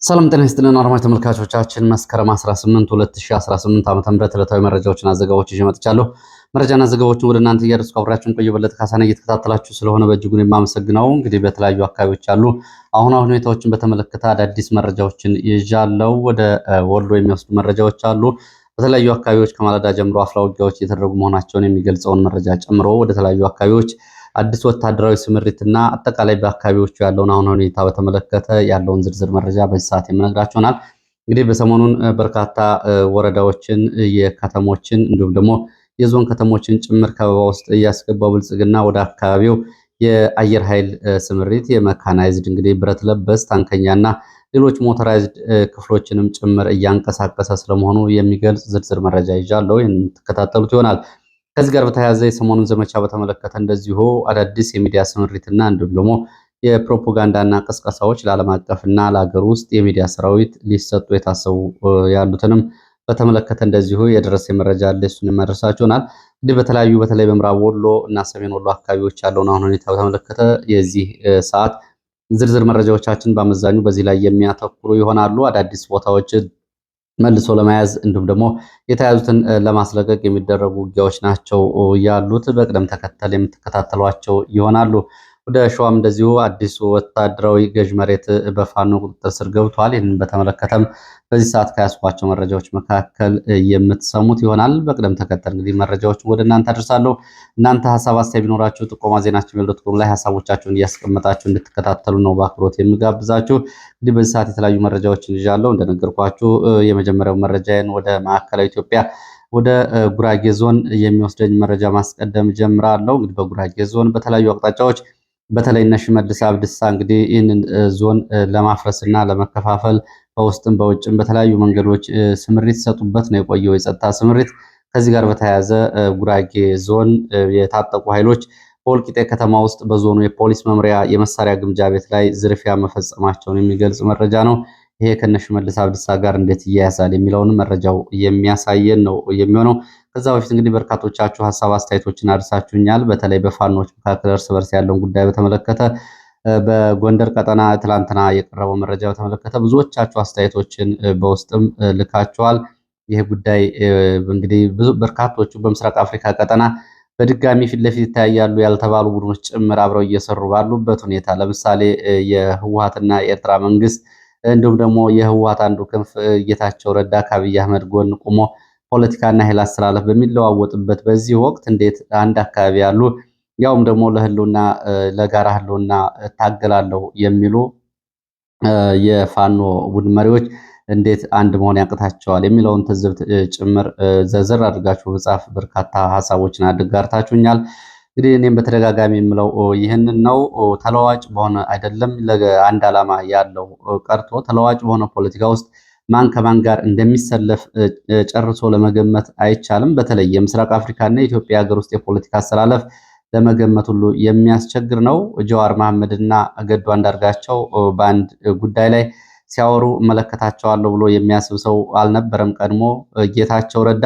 ሰላም ጤና ይስጥልን አድማጭ ተመልካቾቻችን፣ መስከረም 18 2018 ዓ.ም ዕለታዊ መረጃዎችና ዘገባዎች ይዤ መጥቻለሁ። መረጃና ዘገባዎችን ወደ እናንተ እያደረስኩ አብራችሁን ቆዩ። በለጠ ካሳና እየተከታተላችሁ ስለሆነ በእጅጉን የማመሰግነው። እንግዲህ በተለያዩ አካባቢዎች ያሉ አሁን ሁኔታዎችን በተመለከተ አዳዲስ መረጃዎችን ይዣለሁ። ወደ ወሎ የሚወስዱ መረጃዎች አሉ። በተለያዩ አካባቢዎች ከማለዳ ጀምሮ አፍላ ውጊያዎች እየተደረጉ መሆናቸውን የሚገልጸውን መረጃ ጨምሮ ወደ ተለያዩ አካባቢዎች አዲስ ወታደራዊ ስምሪትና አጠቃላይ በአካባቢዎቹ ያለውን አሁን ሁኔታ በተመለከተ ያለውን ዝርዝር መረጃ በዚህ ሰዓት የምነግራችሁ ይሆናል። እንግዲህ በሰሞኑን በርካታ ወረዳዎችን፣ የከተሞችን እንዲሁም ደግሞ የዞን ከተሞችን ጭምር ከበባ ውስጥ እያስገባው ብልጽግና ወደ አካባቢው የአየር ኃይል ስምሪት የመካናይዝድ እንግዲህ ብረት ለበስ ታንከኛና ሌሎች ሞተራይዝድ ክፍሎችንም ጭምር እያንቀሳቀሰ ስለመሆኑ የሚገልጽ ዝርዝር መረጃ ይዣለሁ። ይህን የምትከታተሉት ይሆናል። ከዚህ ጋር በተያያዘ የሰሞኑን ዘመቻ በተመለከተ እንደዚሁ አዳዲስ የሚዲያ ስምሪትና እንዲሁም ደግሞ የፕሮፓጋንዳና ቅስቀሳዎች ለዓለም አቀፍና ለሀገር ውስጥ የሚዲያ ሰራዊት ሊሰጡ የታሰቡ ያሉትንም በተመለከተ እንደዚሁ የደረሰ መረጃ አለ። እሱን የማደርሳችሁናል። እንግዲህ በተለይ በምዕራብ ወሎ እና ሰሜን ወሎ አካባቢዎች ያለውን አሁን ሁኔታ በተመለከተ የዚህ ሰዓት ዝርዝር መረጃዎቻችን በአመዛኙ በዚህ ላይ የሚያተኩሩ ይሆናሉ። አዳዲስ ቦታዎች መልሶ ለመያዝ እንዲሁም ደግሞ የተያዙትን ለማስለቀቅ የሚደረጉ ውጊያዎች ናቸው ያሉት። በቅደም ተከተል የምትከታተሏቸው ይሆናሉ። ወደ ሸዋም እንደዚሁ አዲሱ ወታደራዊ ገዥ መሬት በፋኖ ቁጥጥር ስር ገብቷል። ይህንን በተመለከተም በዚህ ሰዓት ከያዝኳቸው መረጃዎች መካከል የምትሰሙት ይሆናል። በቅደም ተከተል እንግዲህ መረጃዎች ወደ እናንተ አድርሳለሁ። እናንተ ሀሳብ አስተያየት ቢኖራችሁ ጥቆማ ዜናችን ሜል.ኮም ላይ ሀሳቦቻችሁን እያስቀመጣችሁ እንድትከታተሉ ነው በአክብሮት የምጋብዛችሁ። እንግዲህ በዚህ ሰዓት የተለያዩ መረጃዎችን ይዣለሁ። እንደነገርኳችሁ የመጀመሪያው መረጃዬን ወደ ማዕከላዊ ኢትዮጵያ ወደ ጉራጌ ዞን የሚወስደኝ መረጃ ማስቀደም ጀምራለሁ። እንግዲህ በጉራጌ ዞን በተለያዩ አቅጣጫዎች በተለይ እነ ሽመልስ አብዲሳ እንግዲህ ይህንን ዞን ለማፍረስና ለመከፋፈል በውስጥም በውጭም በተለያዩ መንገዶች ስምሪት ሰጡበት ነው የቆየው የጸጥታ ስምሪት። ከዚህ ጋር በተያያዘ ጉራጌ ዞን የታጠቁ ኃይሎች በወልቂጤ ከተማ ውስጥ በዞኑ የፖሊስ መምሪያ የመሳሪያ ግምጃ ቤት ላይ ዝርፊያ መፈጸማቸውን የሚገልጽ መረጃ ነው። ይሄ ከነ ሽመልስ አብዲሳ ጋር እንዴት ይያያዛል የሚለውን መረጃው የሚያሳየን ነው የሚሆነው። ከዛ በፊት እንግዲህ በርካቶቻችሁ ሀሳብ አስተያየቶችን አድርሳችሁኛል። በተለይ በፋኖች መካከል እርስ በርስ ያለውን ጉዳይ በተመለከተ በጎንደር ቀጠና ትላንትና የቀረበው መረጃ በተመለከተ ብዙዎቻችሁ አስተያየቶችን በውስጥም ልካችኋል። ይህ ጉዳይ እንግዲህ በርካቶቹ በምስራቅ አፍሪካ ቀጠና በድጋሚ ፊት ለፊት ይታያሉ ያልተባሉ ቡድኖች ጭምር አብረው እየሰሩ ባሉበት ሁኔታ ለምሳሌ የህወሓትና የኤርትራ መንግስት እንዲሁም ደግሞ የህወሓት አንዱ ክንፍ ጌታቸው ረዳ ከአብይ አህመድ ጎን ቆሞ ፖለቲካና ኃይል አስተላለፍ በሚለዋወጥበት በዚህ ወቅት እንዴት አንድ አካባቢ ያሉ ያውም ደግሞ ለጋራ ህልውና እታገላለሁ የሚሉ የፋኖ ቡድን መሪዎች እንዴት አንድ መሆን ያቅታቸዋል የሚለውን ትዝብት ጭምር ዘርዘር አድርጋችሁ በጻፍ በርካታ ሀሳቦችን አጋርታችሁኛል። እንግዲህ እኔም በተደጋጋሚ የምለው ይህንን ነው። ተለዋጭ በሆነ አይደለም ለአንድ ዓላማ ያለው ቀርቶ ተለዋጭ በሆነ ፖለቲካ ውስጥ ማን ከማን ጋር እንደሚሰለፍ ጨርሶ ለመገመት አይቻልም። በተለይ የምስራቅ አፍሪካና የኢትዮጵያ ሀገር ውስጥ የፖለቲካ አሰላለፍ ለመገመት ሁሉ የሚያስቸግር ነው። ጀዋር መሐመድና ገዱ አንዳርጋቸው በአንድ ጉዳይ ላይ ሲያወሩ እመለከታቸዋለሁ ብሎ የሚያስብ ሰው አልነበረም። ቀድሞ ጌታቸው ረዳ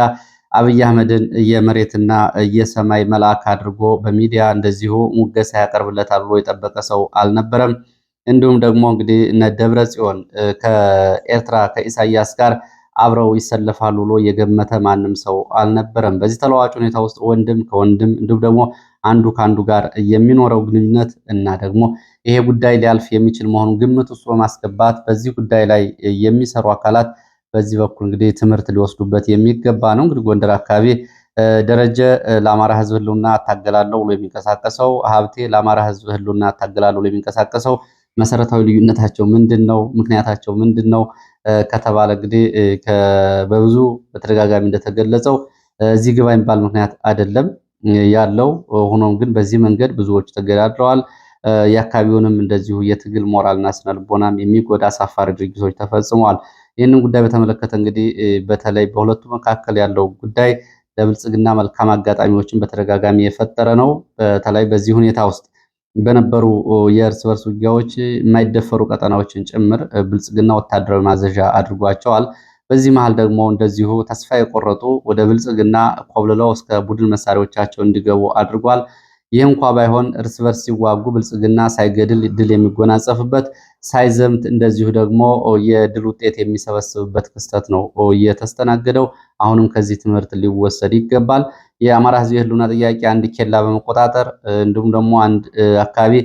አብይ አህመድን የመሬትና የሰማይ መልአክ አድርጎ በሚዲያ እንደዚሁ ሙገሳ ያቀርብለታል ብሎ የጠበቀ ሰው አልነበረም። እንዲሁም ደግሞ እንግዲህ እነ ደብረ ጽዮን ከኤርትራ ከኢሳያስ ጋር አብረው ይሰለፋሉ ብሎ የገመተ ማንም ሰው አልነበረም። በዚህ ተለዋጭ ሁኔታ ውስጥ ወንድም ከወንድም እንዲሁም ደግሞ አንዱ ከአንዱ ጋር የሚኖረው ግንኙነት እና ደግሞ ይሄ ጉዳይ ሊያልፍ የሚችል መሆኑን ግምት ውስጥ በማስገባት በዚህ ጉዳይ ላይ የሚሰሩ አካላት በዚህ በኩል እንግዲህ ትምህርት ሊወስዱበት የሚገባ ነው። እንግዲህ ጎንደር አካባቢ ደረጀ ለአማራ ሕዝብ ህልውና እታገላለሁ ብሎ የሚንቀሳቀሰው፣ ሀብቴ ለአማራ ሕዝብ ህልውና እታገላለሁ ብሎ የሚንቀሳቀሰው መሰረታዊ ልዩነታቸው ምንድን ነው? ምክንያታቸው ምንድን ነው ከተባለ እንግዲህ በብዙ በተደጋጋሚ እንደተገለጸው እዚህ ግባ የሚባል ምክንያት አይደለም ያለው። ሆኖም ግን በዚህ መንገድ ብዙዎች ተገዳድረዋል። የአካባቢውንም እንደዚሁ የትግል ሞራልና ስነልቦናም የሚጎዳ አሳፋሪ ድርጊቶች ተፈጽመዋል። ይህንን ጉዳይ በተመለከተ እንግዲህ በተለይ በሁለቱ መካከል ያለው ጉዳይ ለብልጽግና መልካም አጋጣሚዎችን በተደጋጋሚ የፈጠረ ነው። በተለይ በዚህ ሁኔታ ውስጥ በነበሩ የእርስ በርስ ውጊያዎች የማይደፈሩ ቀጠናዎችን ጭምር ብልጽግና ወታደራዊ ማዘዣ አድርጓቸዋል። በዚህ መሃል ደግሞ እንደዚሁ ተስፋ የቆረጡ ወደ ብልጽግና ኮብልለው እስከ ቡድን መሳሪያዎቻቸው እንዲገቡ አድርጓል። ይህ እንኳ ባይሆን እርስ በርስ ሲዋጉ ብልጽግና ሳይገድል ድል የሚጎናጸፍበት ሳይዘምት እንደዚሁ ደግሞ የድል ውጤት የሚሰበስብበት ክስተት ነው እየተስተናገደው። አሁንም ከዚህ ትምህርት ሊወሰድ ይገባል። የአማራ ህዝብ የህልውና ጥያቄ አንድ ኬላ በመቆጣጠር እንዲሁም ደግሞ አንድ አካባቢ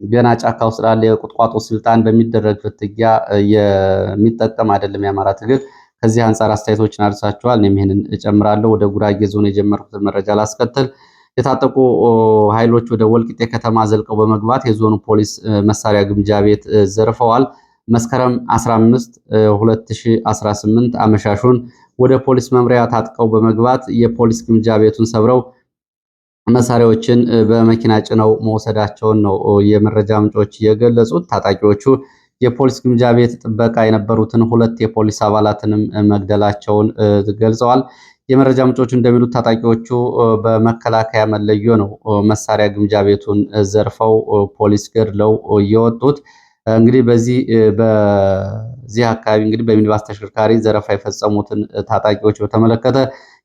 ገና ጫካ ውስጥ ላለ የቁጥቋጦ ስልጣን በሚደረግ ፍትጊያ የሚጠቀም አይደለም የአማራ ትግል። ከዚህ አንጻር አስተያየቶችን አድርሳችኋል። እኔም ይህንን እጨምራለሁ። ወደ ጉራጌ ዞን የጀመርኩትን መረጃ ላስከትል። የታጠቁ ኃይሎች ወደ ወልቂጤ ከተማ ዘልቀው በመግባት የዞኑ ፖሊስ መሳሪያ ግምጃ ቤት ዘርፈዋል። መስከረም 15 2018 አመሻሹን ወደ ፖሊስ መምሪያ ታጥቀው በመግባት የፖሊስ ግምጃ ቤቱን ሰብረው መሳሪያዎችን በመኪና ጭነው መውሰዳቸውን ነው የመረጃ ምንጮች የገለጹት። ታጣቂዎቹ የፖሊስ ግምጃ ቤት ጥበቃ የነበሩትን 2 የፖሊስ አባላትንም መግደላቸውን ገልጸዋል። የመረጃ ምንጮቹ እንደሚሉት ታጣቂዎቹ በመከላከያ መለዮ ነው መሳሪያ ግምጃ ቤቱን ዘርፈው ፖሊስ ገድለው የወጡት። እንግዲህ በዚህ አካባቢ እንግዲህ በሚኒባስ ተሽከርካሪ ዘረፋ የፈጸሙትን ታጣቂዎች በተመለከተ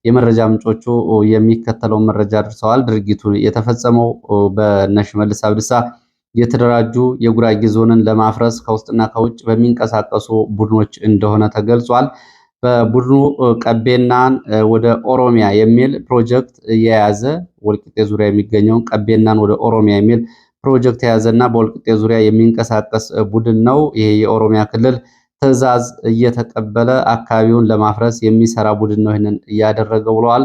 የመረጃ ምንጮቹ የሚከተለውን መረጃ አድርሰዋል። ድርጊቱ የተፈጸመው በሽመልስ አብዲሳ የተደራጁ የጉራጌ ዞንን ለማፍረስ ከውስጥና ከውጭ በሚንቀሳቀሱ ቡድኖች እንደሆነ ተገልጿል። በቡድኑ ቀቤናን ወደ ኦሮሚያ የሚል ፕሮጀክት የያዘ ወልቂጤ ዙሪያ የሚገኘውን ቀቤናን ወደ ኦሮሚያ የሚል ፕሮጀክት የያዘና በወልቂጤ ዙሪያ የሚንቀሳቀስ ቡድን ነው። ይሄ የኦሮሚያ ክልል ትዕዛዝ እየተቀበለ አካባቢውን ለማፍረስ የሚሰራ ቡድን ነው ይህንን እያደረገው ብለዋል።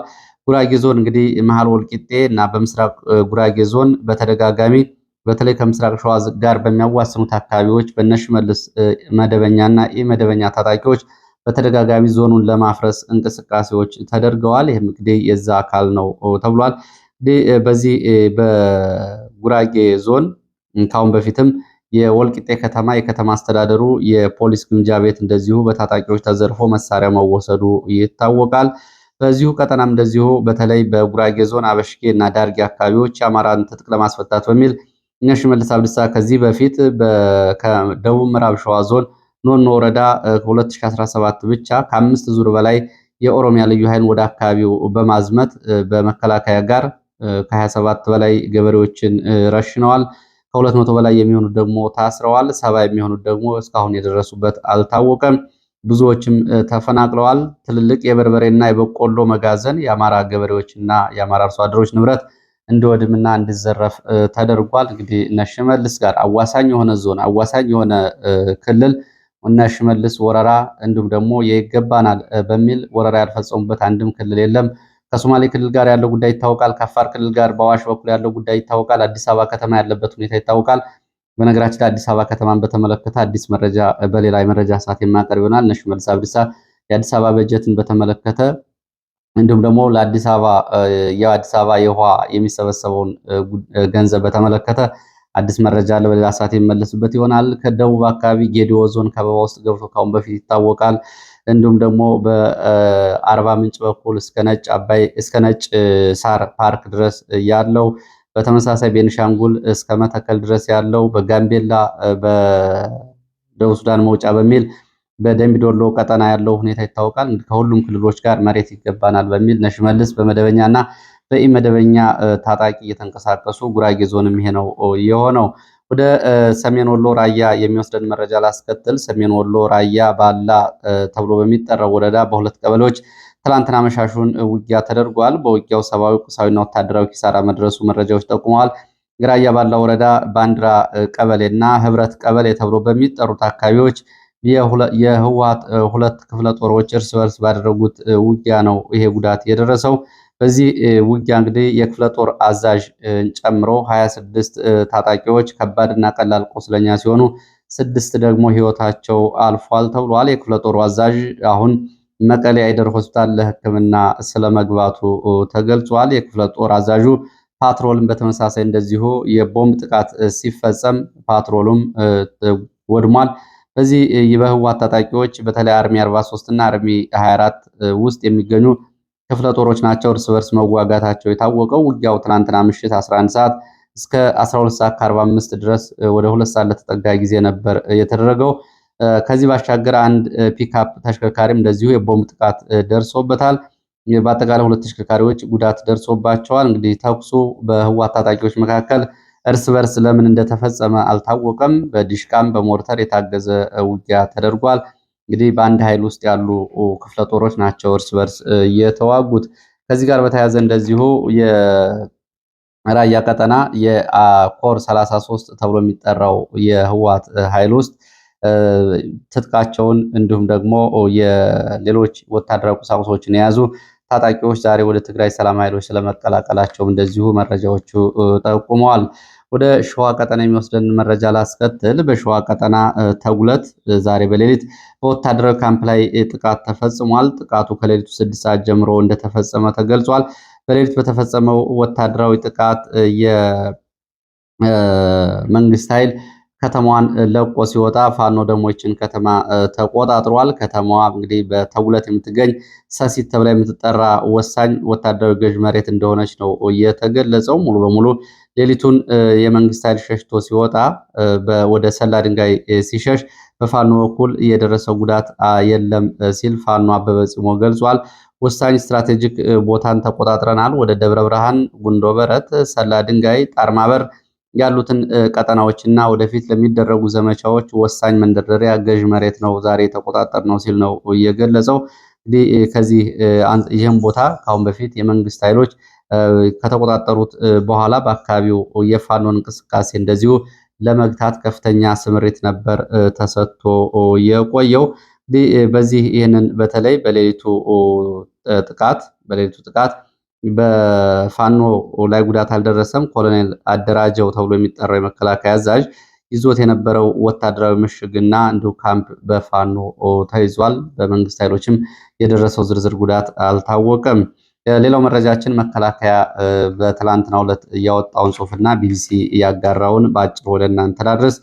ጉራጌ ዞን እንግዲህ መሀል ወልቂጤ እና በምስራቅ ጉራጌ ዞን በተደጋጋሚ በተለይ ከምስራቅ ሸዋ ጋር በሚያዋስኑት አካባቢዎች በሽመልስ መደበኛና ኢመደበኛ ታጣቂዎች በተደጋጋሚ ዞኑን ለማፍረስ እንቅስቃሴዎች ተደርገዋል። ይህም እንግዲህ የዛ አካል ነው ተብሏል። በዚህ በጉራጌ ዞን ካሁን በፊትም የወልቂጤ ከተማ የከተማ አስተዳደሩ የፖሊስ ግምጃ ቤት እንደዚሁ በታጣቂዎች ተዘርፎ መሳሪያ መወሰዱ ይታወቃል። በዚሁ ቀጠናም እንደዚሁ በተለይ በጉራጌ ዞን አበሽጌ እና ዳርጌ አካባቢዎች የአማራን ትጥቅ ለማስፈታት በሚል ሽመልስ አብዲሳ ከዚህ በፊት ከደቡብ ምዕራብ ሸዋ ዞን ኖኖ ወረዳ 2017 ብቻ ከ5 ዙር በላይ የኦሮሚያ ልዩ ኃይል ወደ አካባቢው በማዝመት በመከላከያ ጋር ከ27 በላይ ገበሬዎችን ረሽነዋል። ከ200 በላይ የሚሆኑት ደግሞ ታስረዋል። 70 የሚሆኑት ደግሞ እስካሁን የደረሱበት አልታወቀም። ብዙዎችም ተፈናቅለዋል። ትልልቅ የበርበሬና የበቆሎ መጋዘን የአማራ ገበሬዎችና የአማራ አርሶ አደሮች ንብረት እንዲወድምና እንዲዘረፍ ተደርጓል። እንግዲህ እነ ሽመልስ ጋር አዋሳኝ የሆነ ዞን አዋሳኝ የሆነ ክልል እነ ሽመልስ ወረራ እንዲሁም ደግሞ ይገባናል በሚል ወረራ ያልፈጸሙበት አንድም ክልል የለም። ከሶማሌ ክልል ጋር ያለው ጉዳይ ይታወቃል። ከአፋር ክልል ጋር በአዋሽ በኩል ያለው ጉዳይ ይታወቃል። አዲስ አበባ ከተማ ያለበት ሁኔታ ይታወቃል። በነገራችን ላይ አዲስ አበባ ከተማን በተመለከተ አዲስ መረጃ በሌላ የመረጃ ሰዓት የማቀርብ ይሆናል። እነ ሽመልስ አብዲሳ የአዲስ አበባ በጀትን በተመለከተ እንዲሁም ደግሞ ለአዲስ አበባ የውሃ የሚሰበሰበውን ገንዘብ በተመለከተ አዲስ መረጃ አለ። በሌላ ሰዓት የሚመለስበት ይሆናል። ከደቡብ አካባቢ ጌዲዮ ዞን ከበባ ውስጥ ገብቶ ካሁን በፊት ይታወቃል። እንዲሁም ደግሞ በአርባ ምንጭ በኩል እስከ ነጭ ሳር ፓርክ ድረስ ያለው፣ በተመሳሳይ ቤንሻንጉል እስከ መተከል ድረስ ያለው፣ በጋምቤላ በደቡብ ሱዳን መውጫ በሚል በደምቢዶሎ ቀጠና ያለው ሁኔታ ይታወቃል። ከሁሉም ክልሎች ጋር መሬት ይገባናል በሚል እነ ሽመልስ በመደበኛና በኢመደበኛ ታጣቂ እየተንቀሳቀሱ ጉራጌ ዞንም ይሄ ነው የሆነው። ወደ ሰሜን ወሎ ራያ የሚወስደን መረጃ ላስከትል። ሰሜን ወሎ ራያ ባላ ተብሎ በሚጠራው ወረዳ በሁለት ቀበሌዎች ትላንትና መሻሹን ውጊያ ተደርጓል። በውጊያው ሰብአዊ፣ ቁሳዊና ወታደራዊ ኪሳራ መድረሱ መረጃዎች ጠቁመዋል። ራያ ባላ ወረዳ ባንዲራ ቀበሌና ህብረት ቀበሌ ተብሎ በሚጠሩት አካባቢዎች የህወሓት 2 ክፍለ ጦሮች እርስ በርስ ባደረጉት ውጊያ ነው ይሄ ጉዳት የደረሰው። በዚህ ውጊያ እንግዲህ የክፍለ ጦር አዛዥ ጨምሮ 26 ታጣቂዎች ከባድና ቀላል ቆስለኛ ሲሆኑ 6 ደግሞ ህይወታቸው አልፏል ተብሏል። የክፍለ ጦሩ አዛዥ አሁን መቀሌ አይደር ሆስፒታል ለሕክምና ስለመግባቱ ተገልጿል። የክፍለ ጦር አዛዡ ፓትሮልም በተመሳሳይ እንደዚሁ የቦምብ ጥቃት ሲፈጸም ፓትሮሉም ወድሟል። በዚህ በህወሓት ታጣቂዎች በተለይ አርሚ 43 እና አርሚ 24 ውስጥ የሚገኙ ክፍለ ጦሮች ናቸው እርስ በርስ መዋጋታቸው የታወቀው። ውጊያው ትናንትና ምሽት 11 ሰዓት እስከ 12 ሰዓት ከ45 ድረስ ወደ 2 ሰዓት ለተጠጋ ጊዜ ነበር የተደረገው። ከዚህ ባሻገር አንድ ፒክአፕ ተሽከርካሪም እንደዚሁ የቦምብ ጥቃት ደርሶበታል። በአጠቃላይ 2 ተሽከርካሪዎች ጉዳት ደርሶባቸዋል። እንግዲህ ተኩሱ በህወሓት ታጣቂዎች መካከል እርስ በርስ ለምን እንደተፈጸመ አልታወቀም። በዲሽቃም በሞርተር የታገዘ ውጊያ ተደርጓል። እንግዲህ በአንድ ኃይል ውስጥ ያሉ ክፍለ ጦሮች ናቸው እርስ በርስ የተዋጉት። ከዚህ ጋር በተያያዘ እንደዚሁ የራያ ቀጠና የኮር 33 ተብሎ የሚጠራው የህወሓት ኃይል ውስጥ ትጥቃቸውን እንዲሁም ደግሞ የሌሎች ወታደራዊ ቁሳቁሶችን የያዙ ታጣቂዎች ዛሬ ወደ ትግራይ ሰላም ኃይሎች ስለመቀላቀላቸው እንደዚሁ መረጃዎቹ ጠቁመዋል። ወደ ሸዋ ቀጠና የሚወስደን መረጃ ላስከትል። በሸዋ ቀጠና ተጉለት ዛሬ በሌሊት በወታደራዊ ካምፕ ላይ ጥቃት ተፈጽሟል። ጥቃቱ ከሌሊቱ 6 ሰዓት ጀምሮ እንደተፈጸመ ተገልጿል። በሌሊት በተፈጸመው ወታደራዊ ጥቃት የመንግስት ኃይል ከተማዋን ለቆ ሲወጣ ፋኖ ደግሞ ይችን ከተማ ተቆጣጥሯል። ከተማዋ እንግዲህ በተጉለት የምትገኝ ሰሲት ተብላ የምትጠራ ወሳኝ ወታደራዊ ገዥ መሬት እንደሆነች ነው የተገለጸው። ሙሉ በሙሉ ሌሊቱን የመንግስት ኃይል ሸሽቶ ሲወጣ ወደ ሰላ ድንጋይ ሲሸሽ በፋኖ በኩል የደረሰው ጉዳት የለም ሲል ፋኖ አበበ ጽሞ ገልጿል። ወሳኝ ስትራቴጂክ ቦታን ተቆጣጥረናል። ወደ ደብረ ብርሃን፣ ጉንዶ በረት፣ ሰላ ድንጋይ፣ ጣርማበር ያሉትን ቀጠናዎችና ወደፊት ለሚደረጉ ዘመቻዎች ወሳኝ መንደርደሪያ ገዥ መሬት ነው ዛሬ የተቆጣጠር ነው ሲል ነው የገለጸው። እንግዲህ ከዚህ ይህም ቦታ ከአሁን በፊት የመንግስት ኃይሎች ከተቆጣጠሩት በኋላ በአካባቢው የፋኖን እንቅስቃሴ እንደዚሁ ለመግታት ከፍተኛ ስምሪት ነበር ተሰጥቶ የቆየው። በዚህ ይህንን በተለይ በሌሊቱ ጥቃት በፋኖ ላይ ጉዳት አልደረሰም። ኮሎኔል አደራጀው ተብሎ የሚጠራው የመከላከያ አዛዥ ይዞት የነበረው ወታደራዊ ምሽግና እንዲሁ ካምፕ በፋኖ ተይዟል። በመንግስት ኃይሎችም የደረሰው ዝርዝር ጉዳት አልታወቀም። ሌላው መረጃችን መከላከያ በትላንትናው ዕለት ያወጣውን ጽሁፍና ቢቢሲ ያጋራውን በአጭሩ ወደ እናንተ ላድረስ።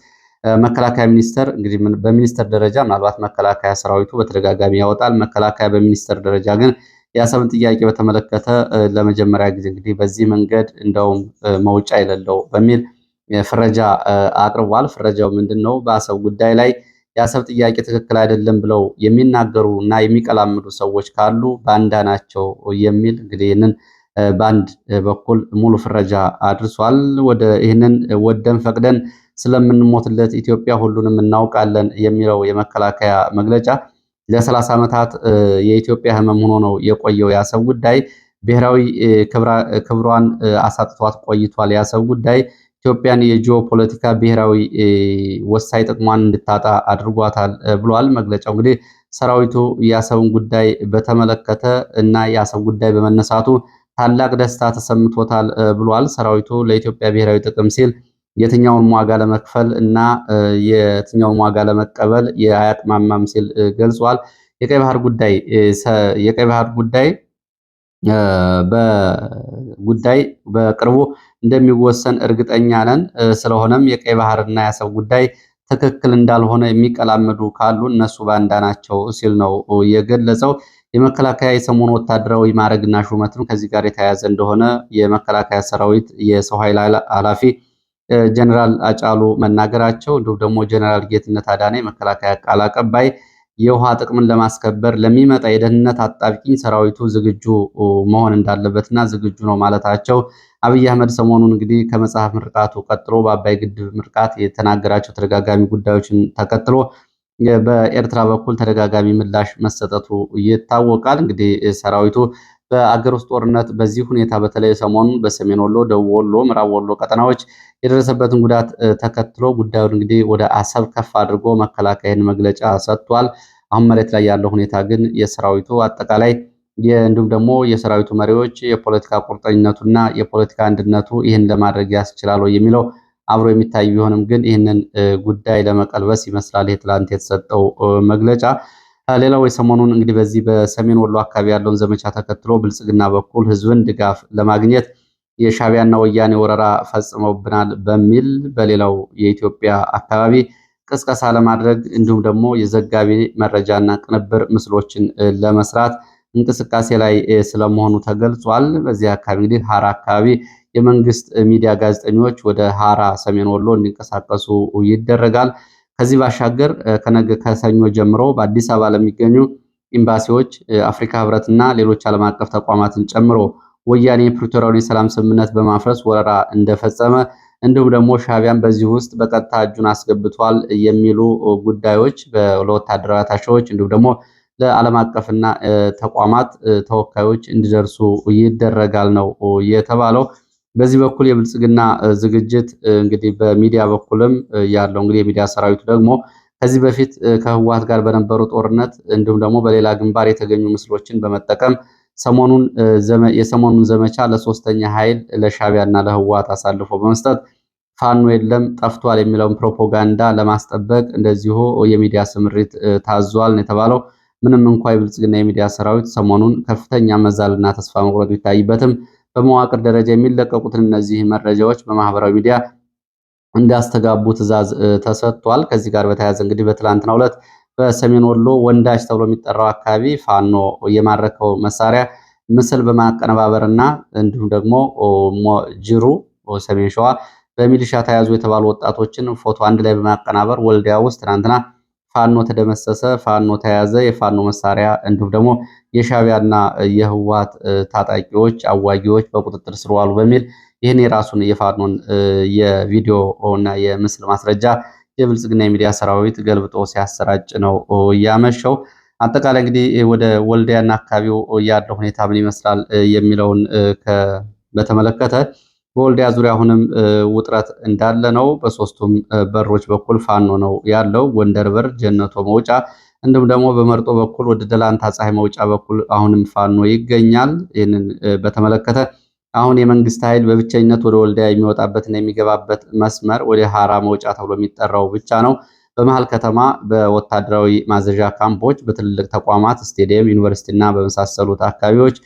መከላከያ ሚኒስቴር እንግዲህ በሚኒስቴር ደረጃ ምናልባት መከላከያ ሰራዊቱ በተደጋጋሚ ያወጣል። መከላከያ በሚኒስቴር ደረጃ ግን የአሰብን ጥያቄ በተመለከተ ለመጀመሪያ ጊዜ እንግዲህ በዚህ መንገድ እንደውም መውጫ የሌለው በሚል ፍረጃ አቅርቧል። ፍረጃው ምንድን ነው? በአሰብ ጉዳይ ላይ የአሰብ ጥያቄ ትክክል አይደለም ብለው የሚናገሩ እና የሚቀላምዱ ሰዎች ካሉ ባንዳ ናቸው የሚል እንግዲህ ይህንን በአንድ በኩል ሙሉ ፍረጃ አድርሷል። ይህንን ወደን ፈቅደን ስለምንሞትለት ኢትዮጵያ ሁሉንም እናውቃለን የሚለው የመከላከያ መግለጫ ለ30 ዓመታት የኢትዮጵያ ሕመም ሆኖ ነው የቆየው። የአሰብ ጉዳይ ብሔራዊ ክብሯን አሳጥቷት ቆይቷል። የአሰብ ጉዳይ ኢትዮጵያን የጂኦፖለቲካ ብሔራዊ ወሳኝ ጥቅሟን እንድታጣ አድርጓታል ብሏል መግለጫው። እንግዲህ ሰራዊቱ የአሰብን ጉዳይ በተመለከተ እና የአሰብ ጉዳይ በመነሳቱ ታላቅ ደስታ ተሰምቶታል ብሏል። ሰራዊቱ ለኢትዮጵያ ብሔራዊ ጥቅም ሲል የትኛውን ዋጋ ለመክፈል እና የትኛውን ዋጋ ለመቀበል የአያቅማማም ሲል ገልጿል። የቀይ ባህር ጉዳይ በቅርቡ እንደሚወሰን እርግጠኛ ነን። ስለሆነም የቀይ ባህርና የአሰብ ጉዳይ ትክክል እንዳልሆነ የሚቀላመዱ ካሉ እነሱ ባንዳ ናቸው ሲል ነው የገለጸው። የመከላከያ የሰሞኑ ወታደራዊ ማዕረግና ሹመትም ከዚህ ጋር የተያያዘ እንደሆነ የመከላከያ ሰራዊት የሰው ኃይል ኃላፊ ጀነራል አጫሉ መናገራቸው፣ እንዲሁም ደግሞ ጀነራል ጌትነት አዳነ የመከላከያ ቃል አቀባይ የውሃ ጥቅምን ለማስከበር ለሚመጣ የደህንነት አጣብቂኝ ሰራዊቱ ዝግጁ መሆን እንዳለበትና ዝግጁ ነው ማለታቸው፣ አብይ አህመድ ሰሞኑን እንግዲህ ከመጽሐፍ ምርቃቱ ቀጥሎ በአባይ ግድብ ምርቃት የተናገራቸው ተደጋጋሚ ጉዳዮችን ተከትሎ በኤርትራ በኩል ተደጋጋሚ ምላሽ መሰጠቱ ይታወቃል። እንግዲህ ሰራዊቱ በአገር ውስጥ ጦርነት በዚህ ሁኔታ በተለይ ሰሞኑን በሰሜን ወሎ፣ ደቡብ ወሎ፣ ምዕራብ ወሎ ቀጠናዎች የደረሰበትን ጉዳት ተከትሎ ጉዳዩን እንግዲህ ወደ አሰብ ከፍ አድርጎ መከላከያን መግለጫ ሰጥቷል። አሁን መሬት ላይ ያለው ሁኔታ ግን የሰራዊቱ አጠቃላይ እንዲሁም ደግሞ የሰራዊቱ መሪዎች የፖለቲካ ቁርጠኝነቱና የፖለቲካ አንድነቱ ይህን ለማድረግ ያስችላል የሚለው አብሮ የሚታይ ቢሆንም ግን ይህንን ጉዳይ ለመቀልበስ ይመስላል ትላንት የተሰጠው መግለጫ። ሌላው የሰሞኑን እንግዲህ በዚህ በሰሜን ወሎ አካባቢ ያለውን ዘመቻ ተከትሎ ብልጽግና በኩል ህዝብን ድጋፍ ለማግኘት የሻዕቢያና ወያኔ ወረራ ፈጽመውብናል በሚል በሌላው የኢትዮጵያ አካባቢ ቅስቀሳ ለማድረግ እንዲሁም ደግሞ የዘጋቢ መረጃና ቅንብር ምስሎችን ለመስራት እንቅስቃሴ ላይ ስለመሆኑ ተገልጿል። በዚህ አካባቢ እንግዲህ ሀራ አካባቢ የመንግስት ሚዲያ ጋዜጠኞች ወደ ሀራ ሰሜን ወሎ እንዲንቀሳቀሱ ይደረጋል። ከዚህ ባሻገር ከነገ ከሰኞ ጀምሮ በአዲስ አበባ ለሚገኙ ኤምባሲዎች፣ አፍሪካ ህብረትና ሌሎች ዓለም አቀፍ ተቋማትን ጨምሮ ወያኔ የፕሪቶሪያውን የሰላም ስምምነት በማፍረስ ወረራ እንደፈጸመ እንዲሁም ደግሞ ሻዕቢያን በዚህ ውስጥ በቀጥታ እጁን አስገብቷል የሚሉ ጉዳዮች ለወታደራዊ አታሼዎች እንዲሁም ደግሞ ለዓለም አቀፍና ተቋማት ተወካዮች እንዲደርሱ ይደረጋል ነው የተባለው። በዚህ በኩል የብልጽግና ዝግጅት እንግዲህ በሚዲያ በኩልም ያለው እንግዲህ የሚዲያ ሰራዊቱ ደግሞ ከዚህ በፊት ከህወሓት ጋር በነበሩ ጦርነት እንዲሁም ደግሞ በሌላ ግንባር የተገኙ ምስሎችን በመጠቀም የሰሞኑን ዘመቻ ለሶስተኛ ኃይል ለሻዕቢያና ለህወሓት አሳልፎ በመስጠት ፋኖ የለም ጠፍቷል የሚለውን ፕሮፓጋንዳ ለማስጠበቅ እንደዚሁ የሚዲያ ስምሪት ታዟል ነው የተባለው። ምንም እንኳ የብልጽግና የሚዲያ ሰራዊት ሰሞኑን ከፍተኛ መዛልና ተስፋ መቁረጥ ቢታይበትም በመዋቅር ደረጃ የሚለቀቁትን እነዚህ መረጃዎች በማህበራዊ ሚዲያ እንዲያስተጋቡ ትዕዛዝ ተሰጥቷል። ከዚህ ጋር በተያያዘ እንግዲህ በትላንትናው ዕለት በሰሜን ወሎ ወንዳች ተብሎ የሚጠራው አካባቢ ፋኖ የማረከው መሳሪያ ምስል በማቀነባበርና እንዲሁም ደግሞ ጅሩ ሰሜን ሸዋ በሚሊሻ ተያዙ የተባሉ ወጣቶችን ፎቶ አንድ ላይ በማቀናበር ወልዲያ ውስጥ ትናንትና ፋኖ ተደመሰሰ፣ ፋኖ ተያዘ፣ የፋኖ መሳሪያ እንዲሁም ደግሞ የሻዕቢያና የህወሓት ታጣቂዎች አዋጊዎች በቁጥጥር ስር ዋሉ በሚል ይህን የራሱን የፋኖን የቪዲዮ እና የምስል ማስረጃ የብልጽግና የሚዲያ ሰራዊት ገልብጦ ሲያሰራጭ ነው ያመሸው። አጠቃላይ እንግዲህ ወደ ወልዲያና አካባቢው ያለው ሁኔታ ምን ይመስላል የሚለውን በተመለከተ በወልዲያ ዙሪያ አሁንም ውጥረት እንዳለ ነው። በሶስቱም በሮች በኩል ፋኖ ነው ያለው። ጎንደር በር፣ ጀነቶ መውጫ እንዲሁም ደግሞ በመርጦ በኩል ወደ ደላንታ ፀሐይ መውጫ በኩል አሁንም ፋኖ ይገኛል። ይህንን በተመለከተ አሁን የመንግስት ኃይል በብቸኝነት ወደ ወልዲያ የሚወጣበትና የሚገባበት መስመር ወደ ሐራ መውጫ ተብሎ የሚጠራው ብቻ ነው። በመሃል ከተማ በወታደራዊ ማዘዣ ካምፖች፣ በትልልቅ ተቋማት፣ ስቴዲየም፣ ዩኒቨርሲቲ እና በመሳሰሉት አካባቢዎች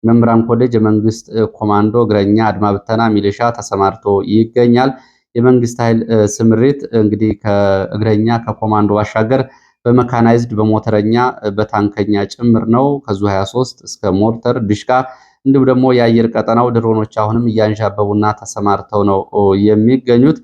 መምህራን ኮሌጅ የመንግስት ኮማንዶ፣ እግረኛ፣ አድማ ብተና፣ ሚሊሻ ተሰማርቶ ይገኛል። የመንግስት ኃይል ስምሪት እንግዲህ ከእግረኛ ከኮማንዶ ባሻገር በመካናይዝድ በሞተረኛ በታንከኛ ጭምር ነው። ከዙ 23 እስከ ሞርተር ዲሽቃ እንዲሁም ደግሞ የአየር ቀጠናው ድሮኖች አሁንም እያንዣበቡና ተሰማርተው ነው የሚገኙት።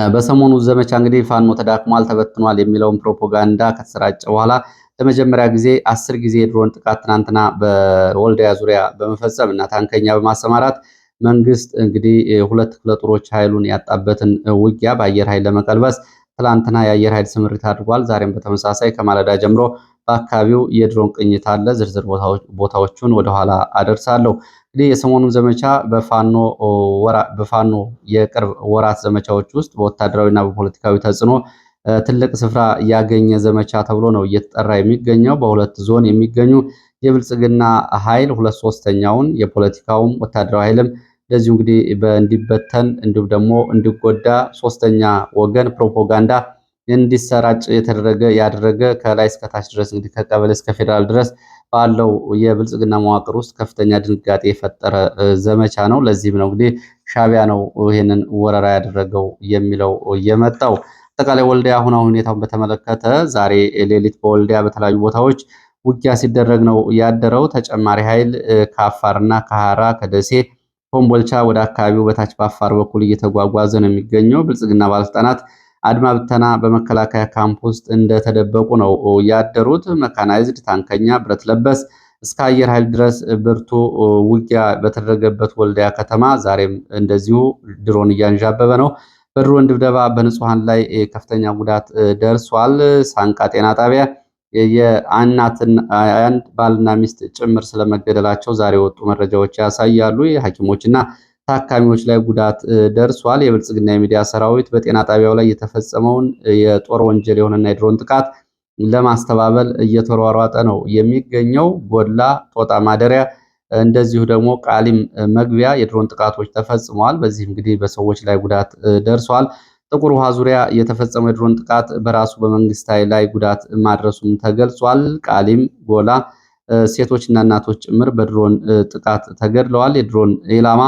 በሰሞኑ ዘመቻ እንግዲህ ፋኖ ተዳክሟል፣ ተበትኗል የሚለውን ፕሮፓጋንዳ ከተሰራጨ በኋላ ለመጀመሪያ ጊዜ 10 ጊዜ የድሮን ጥቃት ትናንትና በወልዲያ ዙሪያ በመፈጸም እና ታንከኛ በማሰማራት መንግስት እንግዲህ ሁለት ክፍለ ጦሮች ኃይሉን ያጣበትን ውጊያ በአየር ኃይል ለመቀልበስ ትላንትና የአየር ኃይል ስምሪት አድርጓል። ዛሬም በተመሳሳይ ከማለዳ ጀምሮ በአካባቢው የድሮን ቅኝት አለ። ዝርዝር ቦታዎቹን ወደኋላ አደርሳለሁ። እንግዲህ የሰሞኑን ዘመቻ በፋኖ የቅርብ ወራት ዘመቻዎች ውስጥ በወታደራዊና በፖለቲካዊ ተጽዕኖ ትልቅ ስፍራ ያገኘ ዘመቻ ተብሎ ነው እየተጠራ የሚገኘው። በሁለት ዞን የሚገኙ የብልጽግና ኃይል 2/3ኛውን የፖለቲካውም ወታደራዊ ኃይልም እንደዚሁ እንግዲህ እንዲበተን እንዲሁም ደግሞ እንዲጎዳ ሶስተኛ ወገን ፕሮፓጋንዳ እንዲሰራጭ ያደረገ ከላይ እስከታች ድረስ እንግዲህ ከቀበሌ እስከ ፌዴራል ድረስ ባለው የብልጽግና መዋቅር ውስጥ ከፍተኛ ድንጋጤ የፈጠረ ዘመቻ ነው። ለዚህም ነው እንግዲህ ሻዕቢያ ነው ይህንን ወረራ ያደረገው የሚለው የመጣው። አጠቃላይ ወልዲያ አሁን ሁኔታውን በተመለከተ ዛሬ ሌሊት በወልዲያ በተለያዩ ቦታዎች ውጊያ ሲደረግ ነው ያደረው። ተጨማሪ ኃይል ከአፋርና ከሐራ ከደሴ ኮምቦልቻ ወደ አካባቢው በታች በአፋር በኩል እየተጓጓዘ ነው የሚገኘው። ብልጽግና ባለስልጣናት አድማ ብተና በመከላከያ ካምፕ ውስጥ እንደተደበቁ ነው ያደሩት። መካናይዝድ፣ ታንከኛ፣ ብረት ለበስ እስከ አየር ኃይል ድረስ ብርቱ ውጊያ በተደረገበት ወልዲያ ከተማ ዛሬም እንደዚሁ ድሮን እያንዣበበ ነው። በድሮን ድብደባ በንጹሃን ላይ ከፍተኛ ጉዳት ደርሷል። ሳንቃ ጤና ጣቢያ የአንድ ባልና ሚስት ጭምር ስለመገደላቸው ዛሬ የወጡ መረጃዎች ያሳያሉ። የሐኪሞችና ታካሚዎች ላይ ጉዳት ደርሷል። የብልጽግና የሚዲያ ሰራዊት በጤና ጣቢያው ላይ የተፈጸመውን የጦር ወንጀል የሆነና የድሮን ጥቃት ለማስተባበል እየተሯሯጠ ነው የሚገኘው። ጎላ ጦጣ ማደሪያ እንደዚሁ ደግሞ ቃሊም መግቢያ የድሮን ጥቃቶች ተፈጽመዋል። በዚህ እንግዲህ በሰዎች ላይ ጉዳት ደርሷል። ጥቁር ውሃ ዙሪያ የተፈጸመው የድሮን ጥቃት በራሱ በመንግስት ኃይል ላይ ጉዳት ማድረሱም ተገልጿል። ቃሊም፣ ጎላ ሴቶችና እናቶች ጭምር በድሮን ጥቃት ተገድለዋል። የድሮን ኢላማ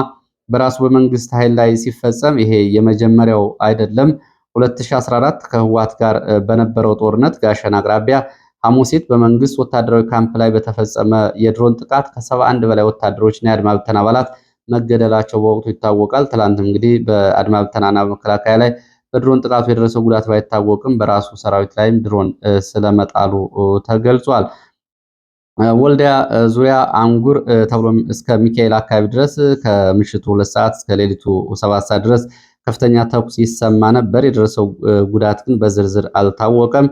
በራሱ በመንግስት ኃይል ላይ ሲፈጸም ይሄ የመጀመሪያው አይደለም። 2014 ከህወሓት ጋር በነበረው ጦርነት ጋሸና አቅራቢያ ሐሙሲት በመንግስት ወታደራዊ ካምፕ ላይ በተፈጸመ የድሮን ጥቃት ከ71 በላይ ወታደሮችና የአድማ ብተና አባላት መገደላቸው በወቅቱ ይታወቃል። ትላንትም እንግዲህ በአድማ ብተናና በመከላከያ ላይ በድሮን ጥቃቱ የደረሰው ጉዳት ባይታወቅም በራሱ ሰራዊት ላይም ድሮን ስለመጣሉ ተገልጿል። ወልዲያ ዙሪያ አንጉር ተብሎ እስከ ሚካኤል አካባቢ ድረስ ከምሽቱ 2 ሰዓት እስከ ሌሊቱ 7 ሰዓት ድረስ ከፍተኛ ተኩስ ይሰማ ነበር። የደረሰው ጉዳት ግን በዝርዝር አልታወቀም።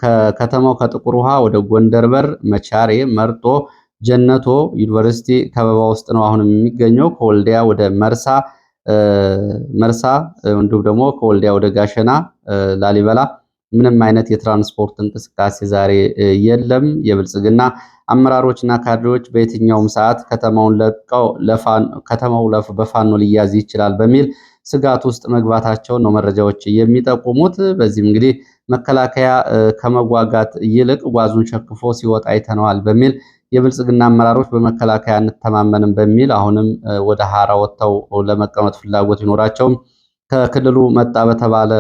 ከከተማው ከጥቁር ውሃ ወደ ጎንደር በር፣ መቻሬ፣ መርጦ፣ ጀነቶ ዩኒቨርሲቲ ከበባ ውስጥ ነው አሁንም የሚገኘው። ከወልዲያ ወደ መርሳ እንዲሁም ደግሞ ከወልዲያ ወደ ጋሸና ላሊበላ ምንም አይነት የትራንስፖርት እንቅስቃሴ ዛሬ የለም። የብልጽግና አመራሮችና ካድሬዎች በየትኛውም ሰዓት ከተማው በፋኖ ሊያዝ ይችላል በሚል ስጋት ውስጥ መግባታቸውን ነው መረጃዎች የሚጠቁሙት። በዚህም እንግዲህ መከላከያ ከመዋጋት ይልቅ ጓዙን ሸክፎ ሲወጣ አይተነዋል በሚል የብልጽግና አመራሮች በመከላከያ እንተማመንም በሚል አሁንም ወደ ሐራ ወጥተው ለመቀመጥ ፍላጎት ቢኖራቸውም ከክልሉ መጣ በተባለ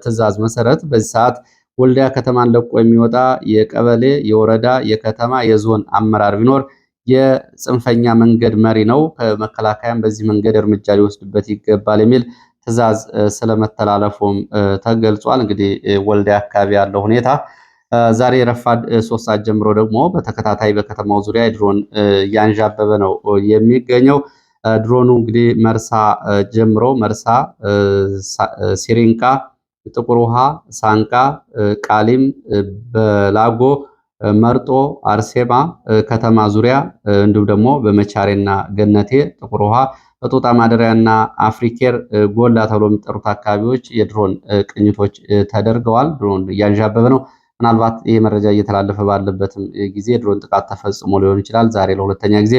ትዕዛዝ መሰረት በዚህ ሰዓት ወልዲያ ከተማን ለቆ የሚወጣ የቀበሌ፣ የወረዳ፣ የከተማ፣ የዞን አመራር ቢኖር የጽንፈኛ መንገድ መሪ ነው። ከመከላከያም በዚህ መንገድ እርምጃ ሊወስድበት ይገባል የሚል ትዕዛዝ ስለመተላለፉም ተገልጿል። እንግዲህ ወልዲያ አካባቢ ያለው ሁኔታ ዛሬ ረፋድ 3 ሰዓት ጀምሮ ደግሞ በተከታታይ በከተማው ዙሪያ ድሮን እያንዣበበ ነው የሚገኘው። ድሮኑ እንግዲህ መርሳ ጀምሮ መርሳ፣ ሲሪንቃ፣ ጥቁር ውሃ፣ ሳንቃ፣ ቃሊም፣ በላጎ፣ መርጦ፣ አርሴማ ከተማ ዙሪያ እንዲሁም ደግሞ በመቻሬና ገነቴ፣ ጥቁር ውሃ፣ በጦጣ ማደሪያና አፍሪኬር ጎላ ተብሎ የሚጠሩት አካባቢዎች የድሮን ቅኝቶች ተደርገዋል። ድሮን እያንዣበበ ነው። ምናልባት ይህ መረጃ እየተላለፈ ባለበትም ጊዜ ድሮን ጥቃት ተፈጽሞ ሊሆን ይችላል። ዛሬ ለሁለተኛ ጊዜ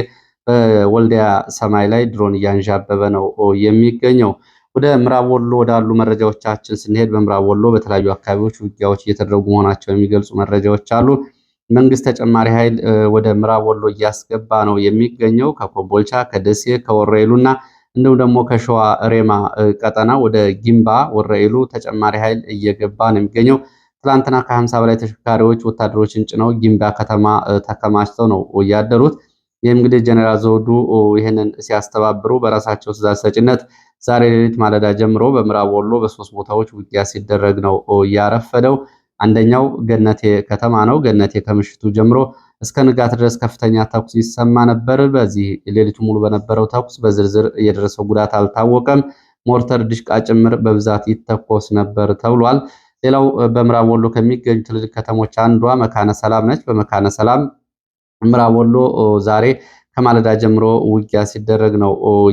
በወልዲያ ሰማይ ላይ ድሮን እያንዣበበ ነው የሚገኘው። ወደ ምዕራብ ወሎ ወዳሉ መረጃዎቻችን ስንሄድ በምዕራብ ወሎ በተለያዩ አካባቢዎች ውጊያዎች እየተደረጉ መሆናቸው የሚገልጹ መረጃዎች አሉ። መንግስት ተጨማሪ ኃይል ወደ ምዕራብ ወሎ እያስገባ ነው የሚገኘው። ከኮምቦልቻ፣ ከደሴ፣ ከወረኢሉና እንዲሁም ደግሞ ከሸዋ ሬማ ቀጠና ወደ ጊምባ ወረኢሉ ተጨማሪ ኃይል እየገባ ነው የሚገኘው። ትላንትና ከ50 በላይ ተሽከርካሪዎች ወታደሮችን ጭነው ጊምባ ከተማ ተከማችተው ነው ያደሩት። ይህም እንግዲህ ጀነራል ዘውዱ ይህንን ሲያስተባብሩ በራሳቸው ትዕዛዝ ሰጭነት ዛሬ ሌሊት ማለዳ ጀምሮ በምዕራብ ወሎ በ3 ቦታዎች ውጊያ ሲደረግ ነው ያረፈደው። አንደኛው ገነቴ ከተማ ነው። ገነቴ ከምሽቱ ጀምሮ እስከ ንጋት ድረስ ከፍተኛ ተኩስ ይሰማ ነበር። በዚህ ሌሊቱ ሙሉ በነበረው ተኩስ በዝርዝር የደረሰው ጉዳት አልታወቀም። ሞርተር፣ ድሽቃ ጭምር በብዛት ይተኮስ ነበር ተብሏል። ሌላው በምዕራብ ወሎ ከሚገኙ ትልልቅ ከተሞች አንዷ መካነ ሰላም ነች። በመካነ ሰላም ምዕራብ ወሎ ዛሬ ከማለዳ ጀምሮ ውጊያ ሲደረግ ነው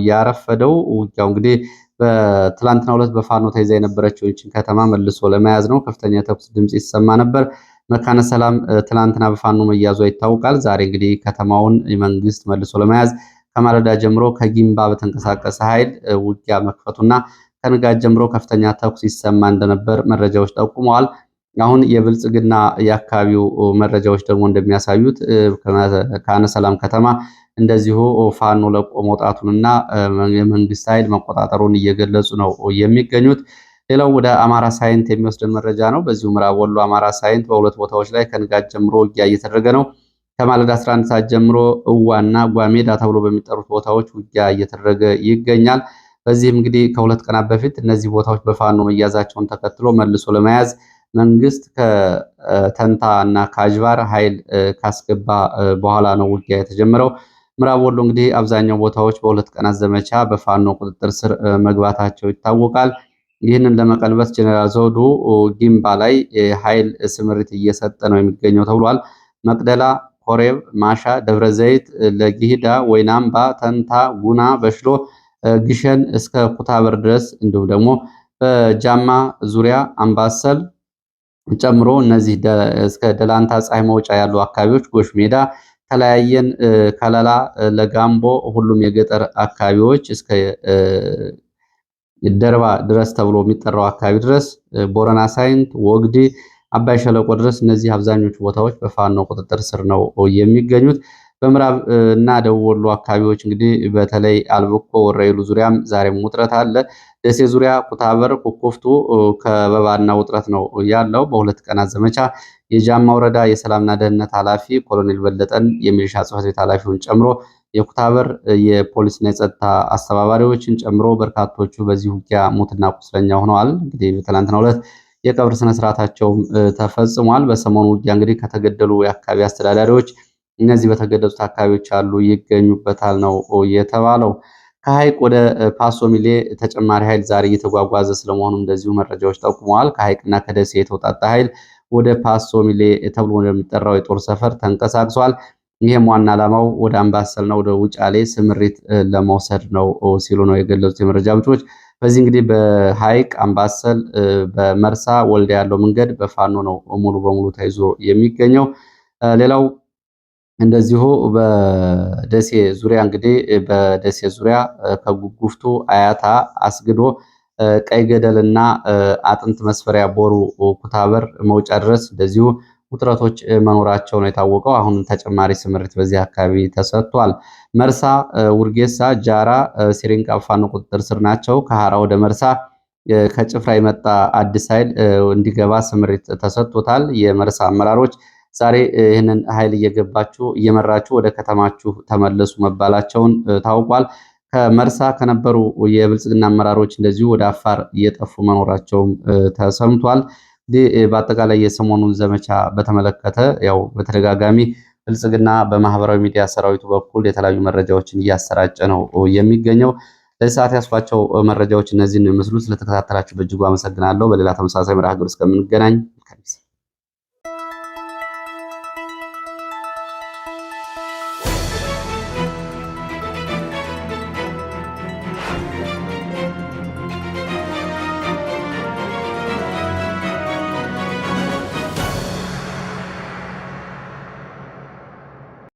ያረፈደው። ውጊያው እንግዲህ በትላንትናው ዕለት በፋኖ ተይዛ የነበረችውን ከተማ መልሶ ለመያዝ ነው። ከፍተኛ የተኩስ ድምጽ ይሰማ ነበር። መካነ ሰላም ትላንትና በፋኖ መያዟ ይታወቃል። ዛሬ እንግዲህ ከተማውን መንግስት መልሶ ለመያዝ ከማለዳ ጀምሮ ከጊምባ በተንቀሳቀሰ ኃይል ውጊያ መክፈቱና ከንጋት ጀምሮ ከፍተኛ ተኩስ ይሰማ እንደነበር መረጃዎች ጠቁመዋል። አሁን የብልጽግና የአካባቢው መረጃዎች ደግሞ እንደሚያሳዩት ከአነ ሰላም ከተማ እንደዚሁ ፋኖ ለቆ መውጣቱንና የመንግስት ኃይል መቆጣጠሩን እየገለጹ ነው የሚገኙት። ሌላው ወደ አማራ ሳይንት የሚወስደን መረጃ ነው። በዚሁ ምዕራብ ወሎ አማራ ሳይንት በሁለት ቦታዎች ላይ ከንጋት ጀምሮ ውጊያ እየተደረገ ነው። ከማለዳ 11 ሰዓት ጀምሮ እዋና ጓሜዳ ተብሎ በሚጠሩት ቦታዎች ውጊያ እየተደረገ ይገኛል። በዚህም እንግዲህ ከሁለት ቀናት በፊት እነዚህ ቦታዎች በፋኖ መያዛቸውን ተከትሎ መልሶ ለመያዝ መንግስት ከተንታ እና ከአጅባር ኃይል ካስገባ በኋላ ነው ውጊያ የተጀመረው። ምዕራብ ወሎ እንግዲህ አብዛኛው ቦታዎች በሁለት ቀናት ዘመቻ በፋኖ ቁጥጥር ስር መግባታቸው ይታወቃል። ይህንን ለመቀልበስ ጀነራል ዘውዱ ጊምባ ላይ ኃይል ስምሪት እየሰጠ ነው የሚገኘው ተብሏል። መቅደላ፣ ኮሬብ፣ ማሻ፣ ደብረ ዘይት፣ ለጊሂዳ፣ ወይናምባ፣ ተንታ፣ ጉና፣ በሽሎ፣ ግሸን እስከ ኩታበር ድረስ እንዲሁም ደግሞ በጃማ ዙሪያ አምባሰል ጨምሮ እነዚህ እስከ ደላንታ ፀሐይ መውጫ ያሉ አካባቢዎች፣ ጎሽ ሜዳ፣ ተለያየን፣ ከለላ፣ ለጋምቦ ሁሉም የገጠር አካባቢዎች እስከ ደርባ ድረስ ተብሎ የሚጠራው አካባቢ ድረስ ቦረና ሳይንት፣ ወግዲ፣ አባይ ሸለቆ ድረስ እነዚህ አብዛኞቹ ቦታዎች በፋኖ ቁጥጥር ስር ነው የሚገኙት። በምዕራብ እና ደቡብ ወሎ አካባቢዎች እንግዲህ በተለይ አልብኮ ወረኢሉ ዙሪያም ዛሬም ውጥረት አለ። ደሴ ዙሪያ ኩታበር፣ ኩኩፍቱ ከበባና ውጥረት ነው ያለው። በሁለት ቀናት ዘመቻ የጃማ ወረዳ የሰላምና ደህንነት ኃላፊ ኮሎኔል በለጠን የሚሊሻ ጽሕፈት ቤት ኃላፊውን ጨምሮ የኩታበር የፖሊስና የጸጥታ አስተባባሪዎችን ጨምሮ በርካቶቹ በዚህ ውጊያ ሞትና ቁስለኛ ሆነዋል። እንግዲህ በትናንትናው ዕለት የቀብር ስነስርዓታቸውም ተፈጽሟል። በሰሞኑ ውጊያ እንግዲህ ከተገደሉ የአካባቢ አስተዳዳሪዎች እነዚህ በተገለጹት አካባቢዎች ያሉ ይገኙበታል ነው የተባለው። ከሐይቅ ወደ ፓሶሚሌ ተጨማሪ ኃይል ዛሬ እየተጓጓዘ ስለመሆኑ እንደዚሁ መረጃዎች ጠቁመዋል። ከሐይቅና ከደሴ የተውጣጣ ኃይል ወደ ፓሶሚሌ ተብሎ ወደሚጠራው የጦር ሰፈር ተንቀሳቅሷል። ይህም ዋና ዓላማው ወደ አምባሰልና ወደ ውጫሌ ስምሪት ለመውሰድ ነው ሲሉ ነው የገለጹት የመረጃ ምንጮች። በዚህ እንግዲህ በሐይቅ አምባሰል፣ በመርሳ ወልዳ ያለው መንገድ በፋኖ ነው ሙሉ በሙሉ ተይዞ የሚገኘው። ሌላው እንደዚሁ በደሴ ዙሪያ እንግዲህ በደሴ ዙሪያ ከጉጉፍቱ አያታ፣ አስግዶ፣ ቀይ ገደልና አጥንት መስፈሪያ ቦሩ ኩታበር መውጫ ድረስ እንደዚሁ ውጥረቶች መኖራቸው ነው የታወቀው። አሁን ተጨማሪ ስምሪት በዚህ አካባቢ ተሰጥቷል። መርሳ፣ ውርጌሳ፣ ጃራ፣ ሲሪንቃ ፋኖ ቁጥጥር ስር ናቸው። ከሐራ ወደ መርሳ ከጭፍራ የመጣ አዲስ ኃይል እንዲገባ ስምሪት ተሰጥቶታል። የመርሳ አመራሮች ዛሬ ይህንን ኃይል እየገባችሁ እየመራችሁ ወደ ከተማችሁ ተመለሱ መባላቸውን ታውቋል። ከመርሳ ከነበሩ የብልጽግና አመራሮች እንደዚሁ ወደ አፋር እየጠፉ መኖራቸውም ተሰምቷል። በአጠቃላይ የሰሞኑን ዘመቻ በተመለከተ ያው በተደጋጋሚ ብልጽግና በማህበራዊ ሚዲያ ሰራዊቱ በኩል የተለያዩ መረጃዎችን እያሰራጨ ነው የሚገኘው። ለዚህ ሰዓት ያስኳቸው መረጃዎች እነዚህን ምስሉ ስለተከታተላችሁ በእጅጉ አመሰግናለሁ። በሌላ ተመሳሳይ መርሃ ግብር እስከምንገናኝ